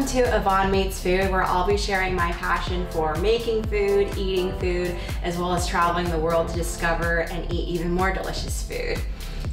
to Yvonne Makes Food, where I'll be sharing my passion for making food, eating food, as well as traveling the world to discover and eat even more delicious food.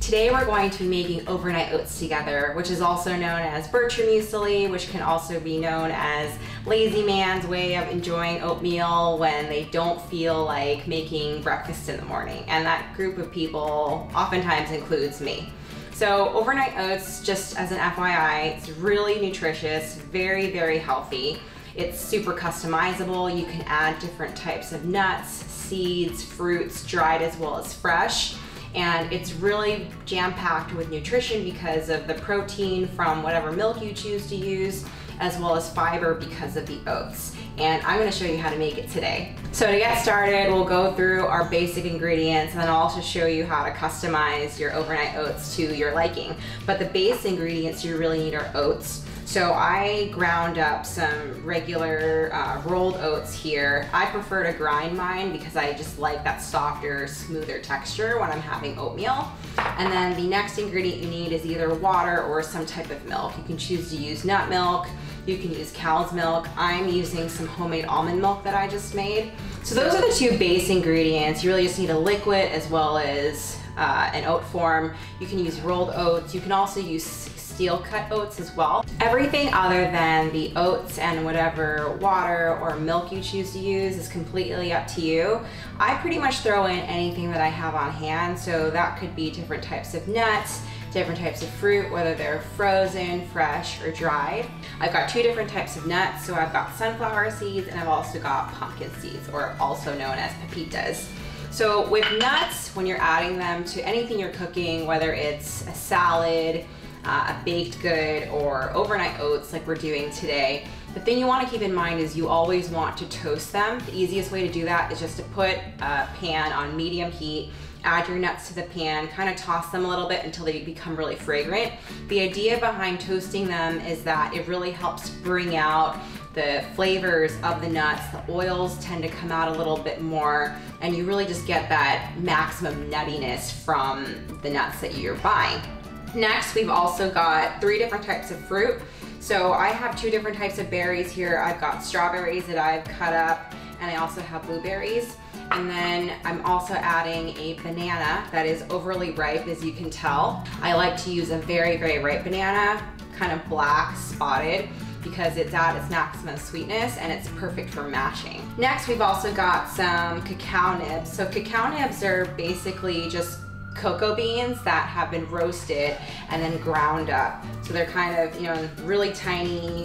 Today we're going to be making overnight oats together, which is also known as Bircher Muesli, which can also be known as lazy man's way of enjoying oatmeal when they don't feel like making breakfast in the morning. And that group of people oftentimes includes me. So overnight oats, just as an FYI, it's really nutritious, very, very healthy. It's super customizable. You can add different types of nuts, seeds, fruits, dried as well as fresh. And it's really jam-packed with nutrition because of the protein from whatever milk you choose to use, as well as fiber because of the oats. And I'm gonna show you how to make it today. So to get started, we'll go through our basic ingredients and then I'll also show you how to customize your overnight oats to your liking. But the base ingredients you really need are oats. So I ground up some regular rolled oats here. I prefer to grind mine because I just like that softer, smoother texture when I'm having oatmeal. And then the next ingredient you need is either water or some type of milk. You can choose to use nut milk, you can use cow's milk. I'm using some homemade almond milk that I just made. So those are the two base ingredients. You really just need a liquid as well as an oat form. You can use rolled oats. You can also use steel cut oats as well. Everything other than the oats and whatever water or milk you choose to use is completely up to you. I pretty much throw in anything that I have on hand, so that could be different types of nuts, different types of fruit, whether they're frozen, fresh, or dried. I've got two different types of nuts, so I've got sunflower seeds and I've also got pumpkin seeds, or also known as pepitas. So with nuts, when you're adding them to anything you're cooking, whether it's a salad, a baked good, or overnight oats like we're doing today, the thing you want to keep in mind is you always want to toast them. The easiest way to do that is just to put a pan on medium heat, add your nuts to the pan, kind of toss them a little bit until they become really fragrant. The idea behind toasting them is that it really helps bring out the flavors of the nuts. The oils tend to come out a little bit more, and you really just get that maximum nuttiness from the nuts that you're buying. Next, we've also got 3 different types of fruit. So I have 2 different types of berries here. I've got strawberries that I've cut up, and I also have blueberries. And then I'm also adding a banana that is overly ripe, as you can tell. I like to use a very, very ripe banana, kind of black, spotted, because it's at its maximum sweetness and it's perfect for mashing. Next, we've also got some cacao nibs. So cacao nibs are basically just cocoa beans that have been roasted and then ground up. So they're kind of, really tiny,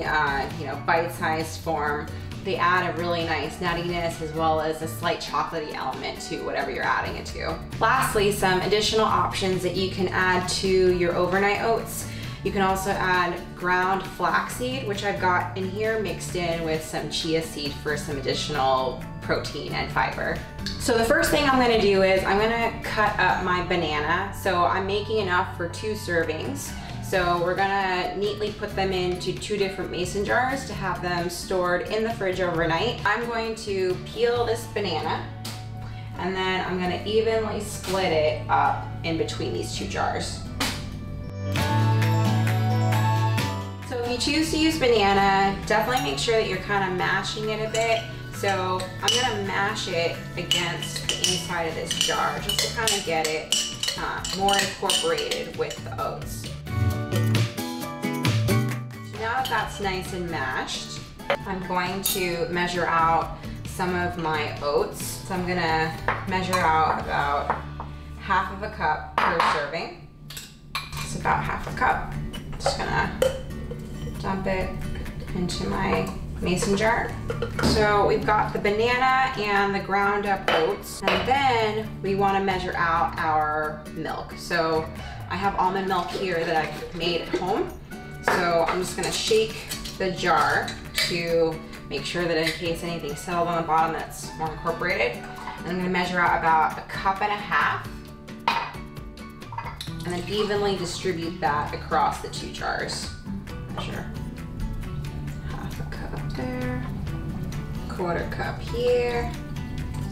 bite-sized form. They add a really nice nuttiness as well as a slight chocolatey element to whatever you're adding it to. Lastly, some additional options that you can add to your overnight oats. You can also add ground flaxseed, which I've got in here mixed in with some chia seed for some additional protein and fiber. So the first thing I'm gonna do is I'm gonna cut up my banana. So I'm making enough for 2 servings. So we're gonna neatly put them into 2 different mason jars to have them stored in the fridge overnight. I'm going to peel this banana and then I'm gonna evenly split it up in between these 2 jars. So if you choose to use banana, definitely make sure that you're kind of mashing it a bit. So I'm gonna mash it against the inside of this jar just to kind of get it more incorporated with the oats. Now that that's nice and mashed, I'm going to measure out some of my oats. So I'm gonna measure out about half of a cup per serving. It's about half a cup. Just gonna dump it into my mason jar. So we've got the banana and the ground up oats, and then we want to measure out our milk. So I have almond milk here that I've made at home. So I'm just gonna shake the jar to make sure that in case anything settled on the bottom that's more incorporated. And I'm gonna measure out about 1.5 cups and then evenly distribute that across the 2 jars. Measure 1/2 cup there, 1/4 cup here,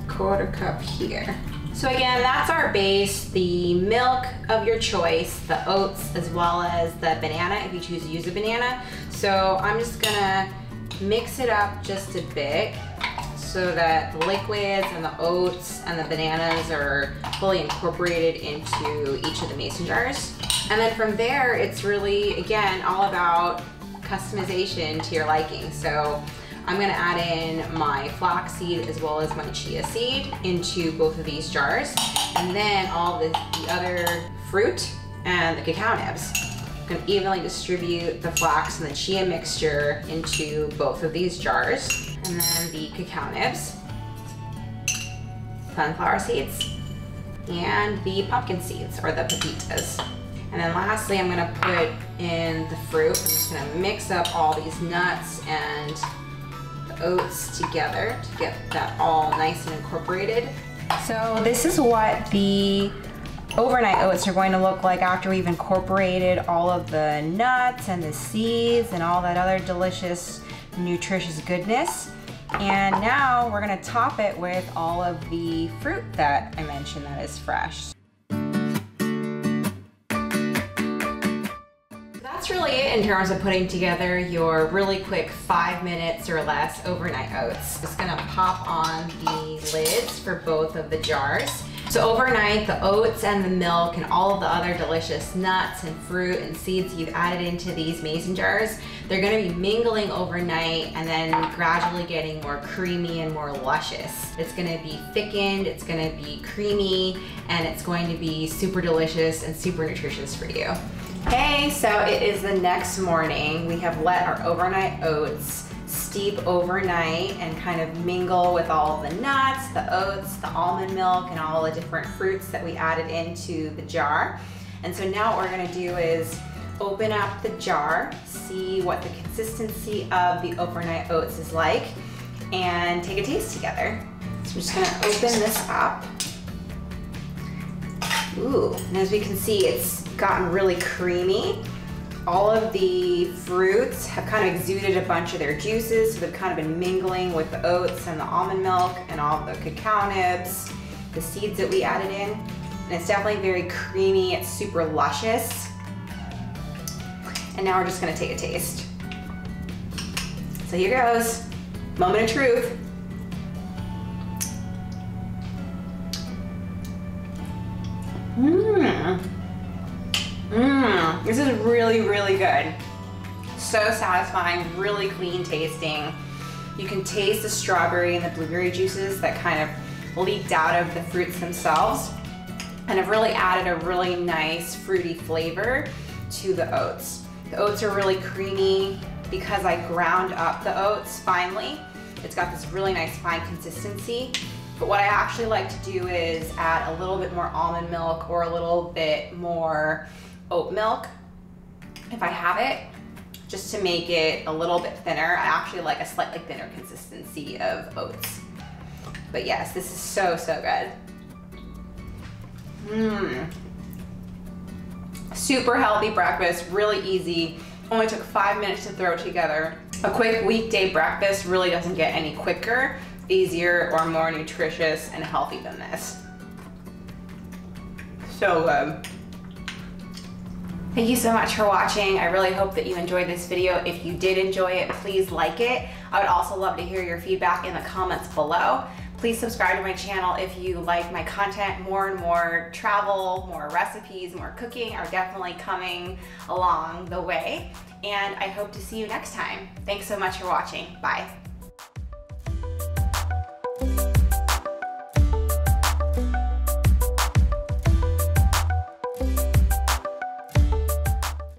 1/4 cup here. So again, that's our base, the milk of your choice, the oats, as well as the banana if you choose to use a banana. So I'm just gonna mix it up just a bit so that the liquids and the oats and the bananas are fully incorporated into each of the mason jars. And then from there, it's really, again, all about customization to your liking. So I'm gonna add in my flaxseed as well as my chia seed into both of these jars. And then all the other fruit and the cacao nibs. I'm gonna evenly distribute the flax and the chia mixture into both of these jars. And then the cacao nibs, sunflower seeds, and the pumpkin seeds, or the pepitas. And then lastly, I'm gonna put in the fruit. I'm just gonna mix up all these nuts and oats together to get that all nice and incorporated. So this is what the overnight oats are going to look like after we've incorporated all of the nuts and the seeds and all that other delicious, nutritious goodness. And now we're gonna top it with all of the fruit that I mentioned that is fresh. That's really it in terms of putting together your really quick 5 minutes or less overnight oats. Just gonna pop on the lids for both of the jars. So overnight, the oats and the milk and all of the other delicious nuts and fruit and seeds you've added into these mason jars, they're gonna be mingling overnight and then gradually getting more creamy and more luscious. It's gonna be thickened, it's gonna be creamy, and it's going to be super delicious and super nutritious for you. Hey, so it is the next morning. We have let our overnight oats steep overnight and kind of mingle with all the nuts, the oats, the almond milk, and all the different fruits that we added into the jar. And so now what we're gonna do is open up the jar, see what the consistency of the overnight oats is like, and take a taste together. So we're just gonna open this up. Ooh, and as we can see, it's gotten really creamy. All of the fruits have kind of exuded a bunch of their juices, so they've kind of been mingling with the oats and the almond milk and all the cacao nibs, the seeds that we added in. And it's definitely very creamy, it's super luscious. And now we're just gonna take a taste. So here goes, moment of truth. This is really, really good. So satisfying, really clean tasting. You can taste the strawberry and the blueberry juices that kind of leaked out of the fruits themselves and have really added a really nice fruity flavor to the oats. The oats are really creamy because I ground up the oats finely. It's got this really nice fine consistency. But what I actually like to do is add a little bit more almond milk or a little bit more oat milk if I have it, just to make it a little bit thinner. I actually like a slightly thinner consistency of oats. But yes, this is so, so good. Super healthy breakfast, really easy. Only took 5 minutes to throw together. A quick weekday breakfast really doesn't get any quicker, easier, or more nutritious and healthy than this. So good. Thank you so much for watching. I really hope that you enjoyed this video. If you did enjoy it, please like it. I would also love to hear your feedback in the comments below. Please subscribe to my channel if you like my content. More and more travel, more recipes, more cooking are definitely coming along the way. And I hope to see you next time. Thanks so much for watching. Bye.